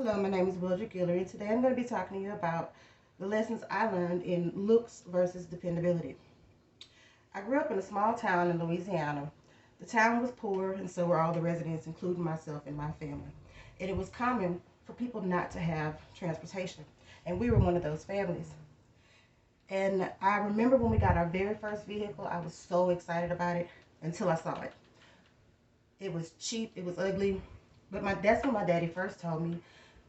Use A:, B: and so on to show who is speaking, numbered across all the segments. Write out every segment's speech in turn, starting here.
A: Hello, my name is Wildred Guillory, and today I'm going to be talking to you about the lessons I learned in looks versus dependability. I grew up in a small town in Louisiana. The town was poor, and so were all the residents, including myself and my family. And it was common for people not to have transportation, and we were one of those families. And I remember when we got our very first vehicle, I was so excited about it until I saw it. It was cheap, it was ugly, but that's when my daddy first told me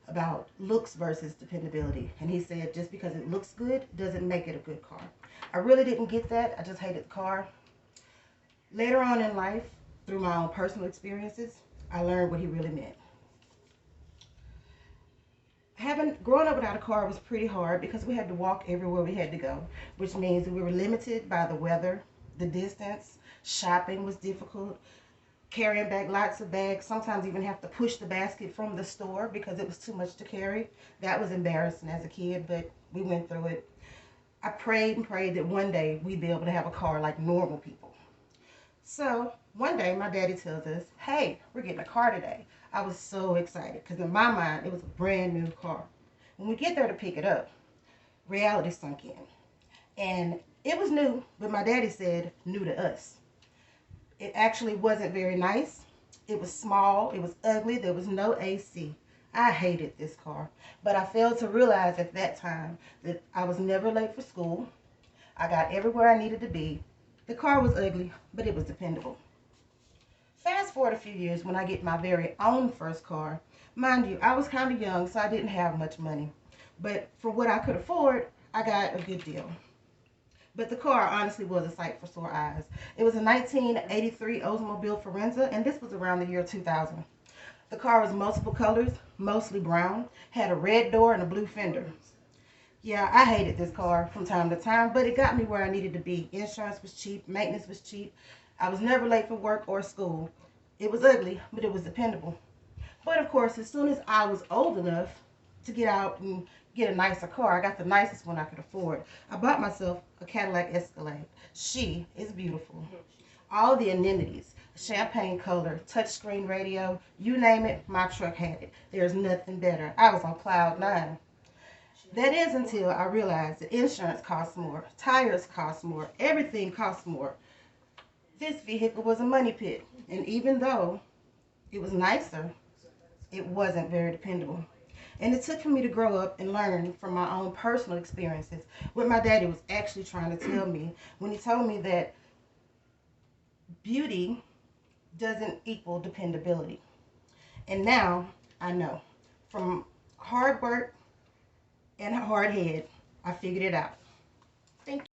A: about looks versus dependability. And he said just because it looks good doesn't make it a good car. I really didn't get that. I just hated the car. Later on in life, through my own personal experiences, I learned what he really meant. Having growing up without a car was pretty hard because we had to walk everywhere we had to go, which means we were limited by the weather, the distance. Shopping was difficult. Carrying back lots of bags, sometimes even have to push the basket from the store because it was too much to carry. That was embarrassing as a kid, but we went through it. I prayed and prayed that one day we'd be able to have a car like normal people. So one day my daddy tells us, hey, we're getting a car today. I was so excited because in my mind it was a brand new car. When we get there to pick it up, reality sunk in. And it was new, but my daddy said new to us. It actually wasn't very nice. It was small. It was ugly. There was no AC. I hated this car. But I failed to realize at that time that I was never late for school. I got everywhere I needed to be. The car was ugly, but it was dependable. Fast forward a few years when I get my very own first car. Mind you, I was kind of young, so I didn't have much money. But for what I could afford, I got a good deal. But the car honestly was a sight for sore eyes. It was a 1983 Oldsmobile Forenza, and this was around the year 2000. The car was multiple colors, mostly brown, had a red door and a blue fender. Yeah, I hated this car from time to time, but it got me where I needed to be. Insurance was cheap, maintenance was cheap. I was never late for work or school. It was ugly, but it was dependable. But of course, as soon as I was old enough to get out and get a nicer car, I got the nicest one I could afford. I bought myself a Cadillac Escalade. She is beautiful. All the amenities, champagne color, touchscreen radio, you name it, my truck had it. There's nothing better. I was on cloud nine. That is until I realized that insurance costs more, tires cost more, everything costs more. This vehicle was a money pit, and even though it was nicer, it wasn't very dependable. And it took for me to grow up and learn from my own personal experiences what my daddy was actually trying to tell me when he told me that beauty doesn't equal dependability. And now I know. From hard work and a hard head, I figured it out. Thank you.